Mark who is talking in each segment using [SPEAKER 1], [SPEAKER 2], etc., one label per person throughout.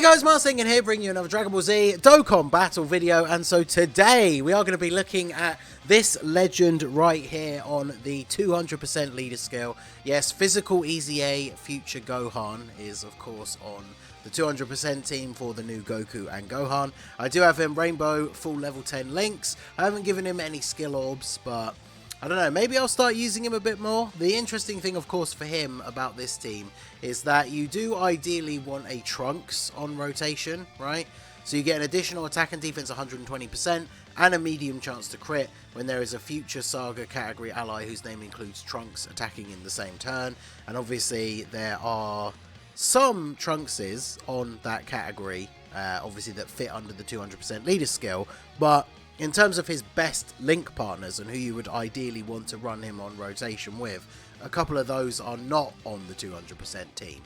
[SPEAKER 1] guys, Marsing here, bringing you another Dragon Ball Z Dokkan battle video. And so today we are going to be looking at this legend right here on the 200% leader skill. Yes, physical EZA Future Gohan is of course on the 200% team for the new Goku and Gohan. I do have him Rainbow full level 10 links. I haven't given him any skill orbs, but I don't know, maybe I'll start using him a bit more. The interesting thing, of course, for him about this team is that you do ideally want a Trunks on rotation, right? So you get an additional attack and defense 120% and a medium chance to crit when there is a future Saga category ally whose name includes Trunks attacking in the same turn. And obviously there are some Trunkses on that category, obviously that fit under the 200% leader skill, but in terms of his best link partners and who you would ideally want to run him on rotation with, a couple of those are not on the 200% team.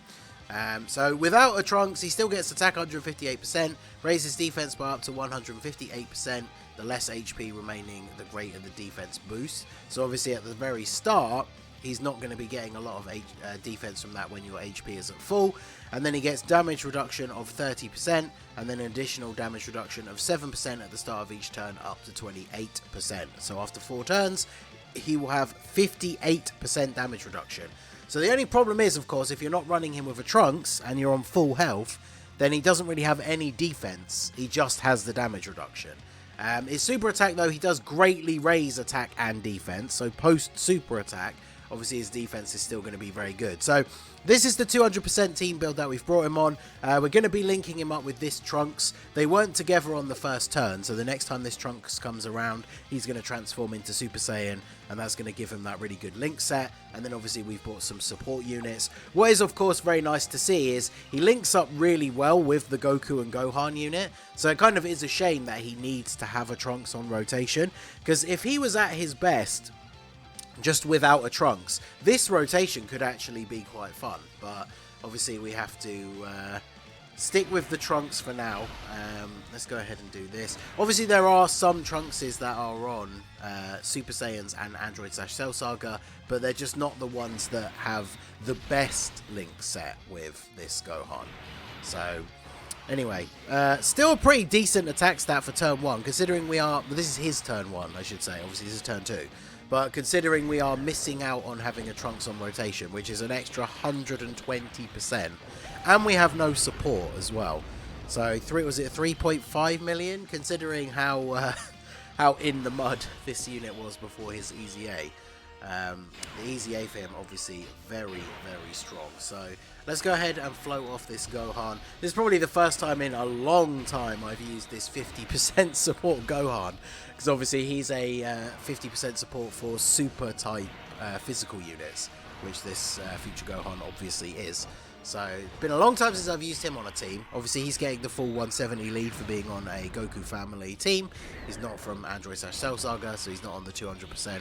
[SPEAKER 1] So without a Trunks, he still gets attack 158%, raises defense by up to 158%, the less HP remaining, the greater the defense boost. So obviously at the very start, he's not going to be getting a lot of defense from that when your HP is at full. And then he gets damage reduction of 30% and then an additional damage reduction of 7% at the start of each turn up to 28%. So after 4 turns, he will have 58% damage reduction. So the only problem is, of course, if you're not running him with a Trunks and you're on full health, then he doesn't really have any defense. He just has the damage reduction. His super attack, though, he does greatly raise attack and defense. So post super attack, obviously his defense is still going to be very good. So this is the 200% team build that we've brought him on. We're going to be linking him up with this Trunks. They weren't together on the first turn, so the next time this Trunks comes around, he's going to transform into Super Saiyan, and that's going to give him that really good link set. And then obviously we've brought some support units. What is of course very nice to see is he links up really well with the Goku and Gohan unit. So it kind of is a shame that he needs to have a Trunks on rotation, because if he was at his best just without a Trunks, this rotation could actually be quite fun, but obviously we have to stick with the Trunks for now. Let's go ahead and do this. Obviously there are some Trunkses that are on Super Saiyans and Android/Cell Saga, but they're just not the ones that have the best link set with this Gohan. So anyway, still a pretty decent attack stat for turn 1, considering we are, well, this is his turn 1 I should say, obviously this is turn 2. But considering we are missing out on having a Trunks on rotation, which is an extra 120%, and we have no support as well. So was it 3.5 million? Considering how how in the mud this unit was before his EZA. The EZA for him obviously very, very strong. So let's go ahead and float off this Gohan. This is probably the first time in a long time I've used this 50% support Gohan, because obviously he's a 50% support for super type physical units, which this future Gohan obviously is. So it's been a long time since I've used him on a team. Obviously he's getting the full 170 lead for being on a Goku family team. He's not from Android/Cell Saga, so he's not on the 200%.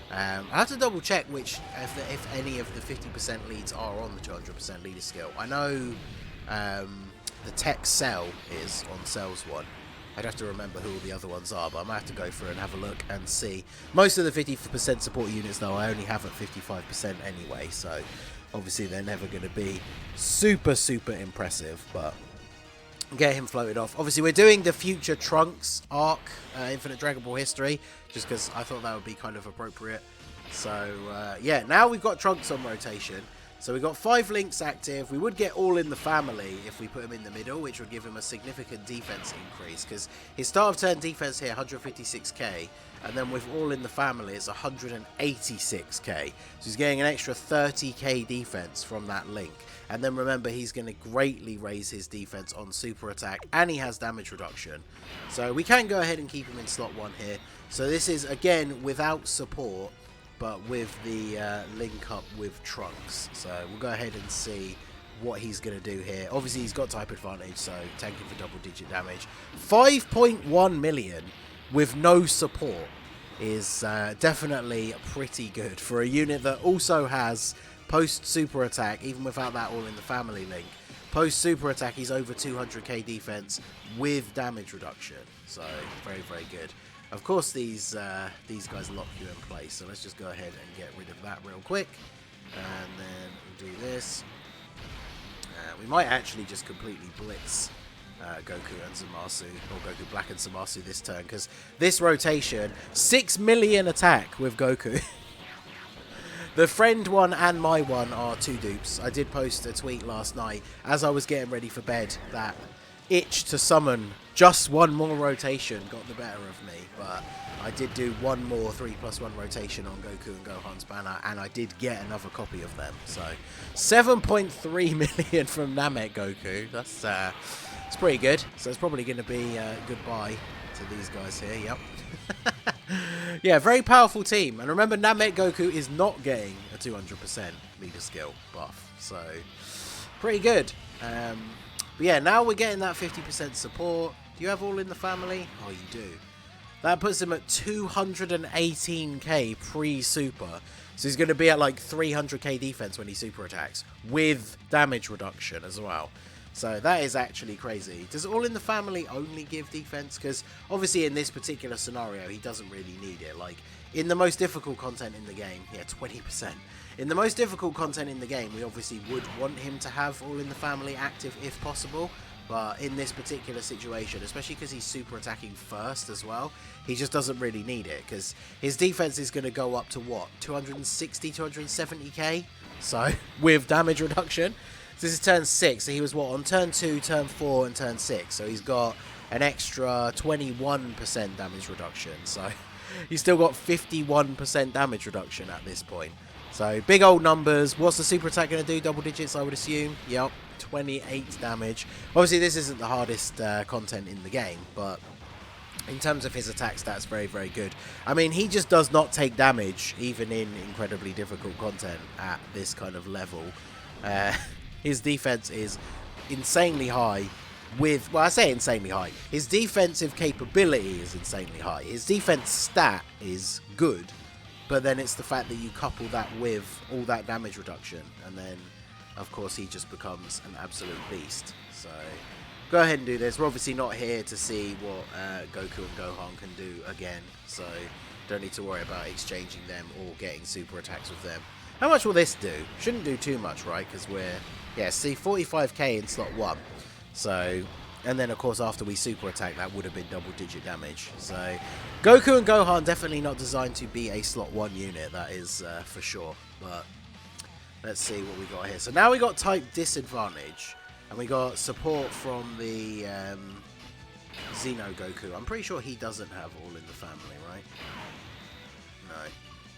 [SPEAKER 1] I have to double check which, if any of the 50% leads are on the 200% leader skill. I know the Tech Cell is on Cell's one. I'd have to remember who all the other ones are, but I might have to go through and have a look and see. Most of the 50% support units, though, I only have at 55% anyway, so obviously they're never going to be super, super impressive, but get him floated off. Obviously, we're doing the future Trunks arc, Infinite Dragon Ball History, just because I thought that would be kind of appropriate. So, yeah, now we've got Trunks on rotation. So we've got 5 links active. We would get all in the family if we put him in the middle, which would give him a significant defense increase, because his start of turn defense here, 156k, and then with all in the family, it's 186k. So he's getting an extra 30k defense from that link. And then remember, he's going to greatly raise his defense on super attack, and he has damage reduction. So we can go ahead and keep him in slot 1 here. So this is, again, without support, but with the link up with Trunks. So we'll go ahead and see what he's going to do here. Obviously, he's got type advantage, so tanking for double-digit damage. 5.1 million with no support is definitely pretty good for a unit that also has post super attack, even without that all in the family link. Post super attack, he's over 200k defense with damage reduction. So very, very good. Of course, these guys lock you in place, so let's just go ahead and get rid of that real quick. And then we'll do this. We might actually just completely blitz Goku and Zamasu, or Goku Black and Zamasu this turn, because this rotation, 6 million attack with Goku. The friend one and my one are 2 dupes. I did post a tweet last night as I was getting ready for bed that itch to summon just one more rotation got the better of me, but I did do one more 3+1 rotation on Goku and Gohan's banner, and I did get another copy of them. So 7.3 million from Namek Goku. That's it's pretty good. So it's probably going to be goodbye to these guys here. Yep. Yeah, very powerful team. And remember, Namek Goku is not getting a 200% leader skill buff, so pretty good. But yeah, now we're getting that 50% support. Do you have all in the family? Oh, you do. That puts him at 218k pre-super. So he's going to be at like 300k defense when he super attacks, with damage reduction as well. So that is actually crazy. Does all in the family only give defense? Because obviously in this particular scenario, he doesn't really need it. Like in the most difficult content in the game, yeah, 20%. In the most difficult content in the game, we obviously would want him to have all in the family active if possible. But in this particular situation, especially because he's super attacking first as well, he just doesn't really need it, because his defense is going to go up to what, 260, 270k? So with damage reduction. So this is turn 6, so he was what, on turn 2, turn 4 and turn 6, so he's got an extra 21% damage reduction, so he's still got 51% damage reduction at this point. So big old numbers. What's the super attack going to do? Double digits, I would assume. Yep, 28 damage. Obviously this isn't the hardest content in the game, but in terms of his attack stats, very, very good. I mean, he just does not take damage, even in incredibly difficult content at this kind of level. His defense is insanely high with, well, I say insanely high. His defensive capability is insanely high. His defense stat is good, but then it's the fact that you couple that with all that damage reduction, and then, of course, he just becomes an absolute beast. So go ahead and do this. We're obviously not here to see what Goku and Gohan can do again, so don't need to worry about exchanging them or getting super attacks with them. How much will this do? Shouldn't do too much, right? Because we're, yeah, see, 45k in slot 1. So, and then of course after we super attack, that would have been double digit damage. So Goku and Gohan definitely not designed to be a slot 1 unit, that is for sure. But let's see what we got here. So now we got type disadvantage, and we got support from the Xeno Goku. I'm pretty sure he doesn't have all in the family, right? No.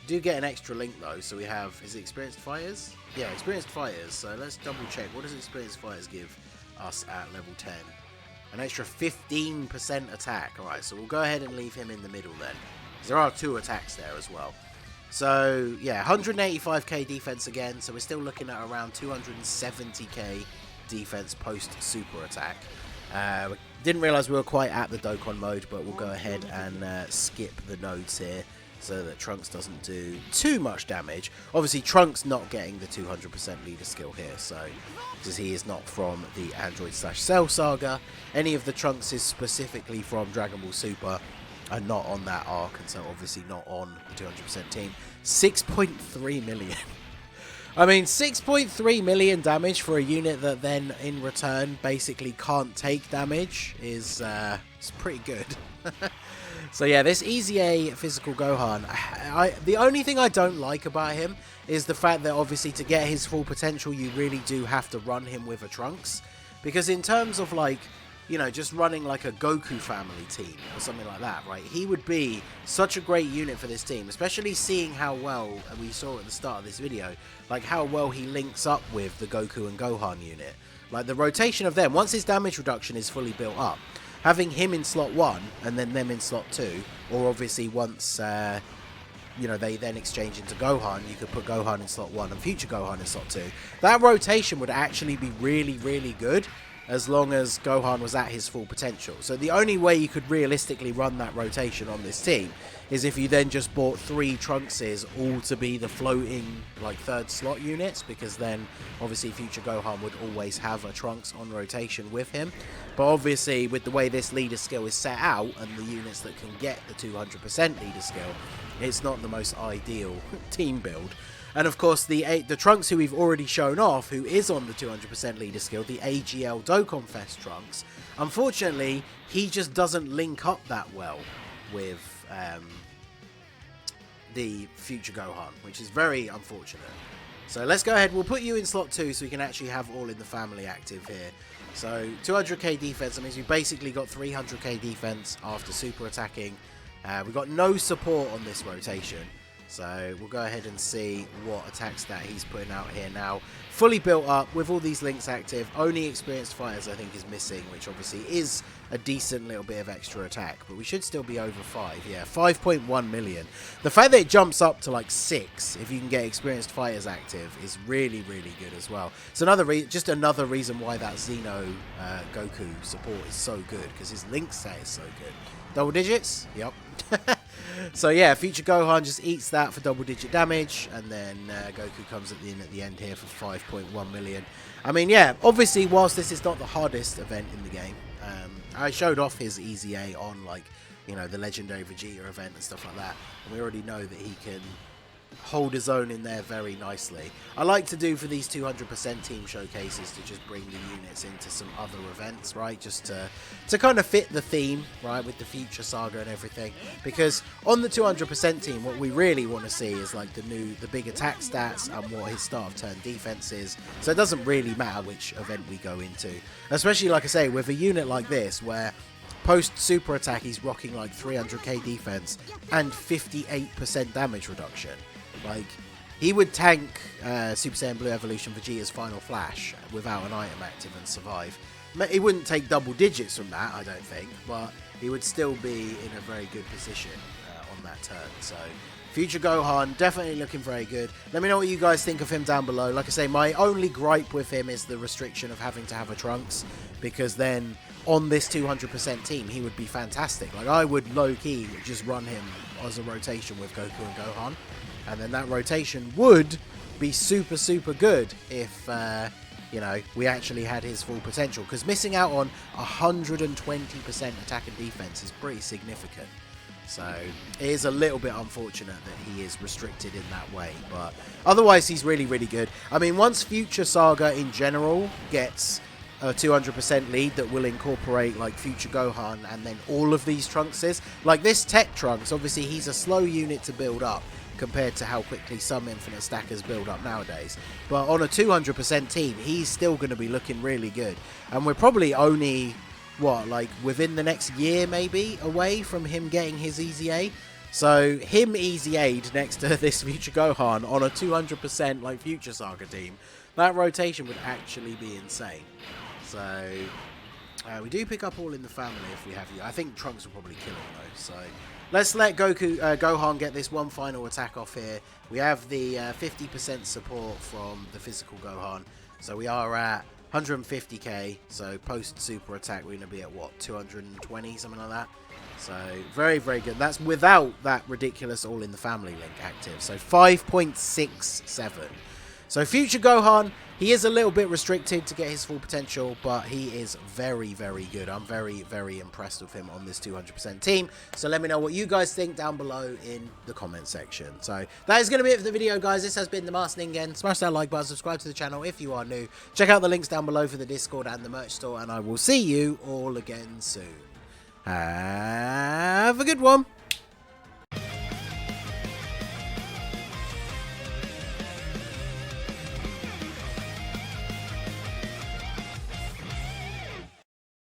[SPEAKER 1] Do get an extra link though, so we have, is it experienced fighters? Yeah, experienced fighters. So let's double check. What does experienced fighters give us at level 10? An extra 15% attack. Alright, so we'll go ahead and leave him in the middle then. There are 2 attacks there as well. So yeah, 185k defense again, so we're still looking at around 270k defense post super attack. Didn't realise we were quite at the Dokkan mode, but we'll go ahead and skip the nodes here, so that Trunks doesn't do too much damage. Obviously, Trunks not getting the 200% leader skill here, so because he is not from the Android/Cell saga. Any of the Trunks is specifically from Dragon Ball Super are not on that arc, and so obviously not on the 200% team. 6.3 million. I mean, 6.3 million damage for a unit that then, in return, basically can't take damage is it's pretty good. So yeah, this EZA physical Gohan, the only thing I don't like about him is the fact that obviously to get his full potential, you really do have to run him with a Trunks. Because in terms of like, you know, just running like a Goku family team or something like that, right? He would be such a great unit for this team, especially seeing how well, and we saw at the start of this video, like how well he links up with the Goku and Gohan unit. Like the rotation of them, once his damage reduction is fully built up, having him in slot 1 and then them in slot 2, or obviously once, you know, they then exchange into Gohan, you could put Gohan in slot 1 and future Gohan in slot 2. That rotation would actually be really, really good as long as Gohan was at his full potential. So the only way you could realistically run that rotation on this team is if you then just bought 3 Trunkses all to be the floating, like, 3rd slot units, because then obviously future Gohan would always have a Trunks on rotation with him. But obviously with the way this leader skill is set out and the units that can get the 200% leader skill, it's not the most ideal team build. And of course, the Trunks who we've already shown off, who is on the 200% leader skill, the AGL Dokkan Fest Trunks, unfortunately, he just doesn't link up that well with the future Gohan, which is very unfortunate. So let's go ahead, we'll put you in slot 2 so we can actually have all in the family active here. So 200k defense, that means we basically got 300k defense after super attacking. We've got no support on this rotation. So we'll go ahead and see what attack stat he's putting out here now. Fully built up with all these links active. Only experienced fighters I think is missing, which obviously is a decent little bit of extra attack. But we should still be over 5. Yeah, 5.1 million. The fact that it jumps up to like 6 if you can get experienced fighters active is really, really good as well. It's just another reason why that Xeno Goku support is so good, because his link stat is so good. Double digits? Yep. So yeah, future Gohan just eats that for double digit damage, and then Goku comes at the end here for 5.1 million. I mean, yeah, obviously whilst this is not the hardest event in the game, I showed off his EZA on, like, you know, the legendary Vegeta event and stuff like that, and we already know that he can hold his own in there very nicely. I like to do for these 200% team showcases to just bring the units into some other events, right? Just to kind of fit the theme, right, with the future saga and everything. Because on the 200% team, what we really want to see is like the big attack stats and what his start of turn defense is. So it doesn't really matter which event we go into. Especially, like I say, with a unit like this where post super attack he's rocking like 300k defense and 58% damage reduction. Like, he would tank Super Saiyan Blue Evolution Vegeta's Final Flash without an item active and survive. He wouldn't take double digits from that, I don't think, but he would still be in a very good position on that turn. So, future Gohan, definitely looking very good. Let me know what you guys think of him down below. Like I say, my only gripe with him is the restriction of having to have a Trunks, because then on this 200% team, he would be fantastic. Like, I would low-key just run him as a rotation with Goku and Gohan. And then that rotation would be super, super good if, you know, we actually had his full potential. Because missing out on 120% attack and defense is pretty significant. So it is a little bit unfortunate that he is restricted in that way. But otherwise, he's really, really good. I mean, once Future Saga in general gets a 200% lead that will incorporate like future Gohan and then all of these Trunkses, like this Tech Trunks, obviously he's a slow unit to build up compared to how quickly some Infinite Stackers build up nowadays. But on a 200% team, he's still going to be looking really good. And we're probably only, what, like within the next year maybe away from him getting his EZA. So him EZA'd next to this future Gohan on a 200% like Future Saga team, that rotation would actually be insane. So we do pick up all in the family if we have you. I think Trunks will probably kill him though. So let's let Gohan get this one final attack off here. We have the 50% support from the physical Gohan. So we are at 150k. So post super attack we're going to be at what, 220, something like that. So very, very good. That's without that ridiculous all in the family link active. So 5.67. So future Gohan, he is a little bit restricted to get his full potential, but he is very, very good. I'm very, very impressed with him on this 200% team. So let me know what you guys think down below in the comment section. So that is going to be it for the video, guys. This has been the Master Ningen. Smash that like button, subscribe to the channel if you are new. Check out the links down below for the Discord and the merch store, and I will see you all again soon. Have a good one.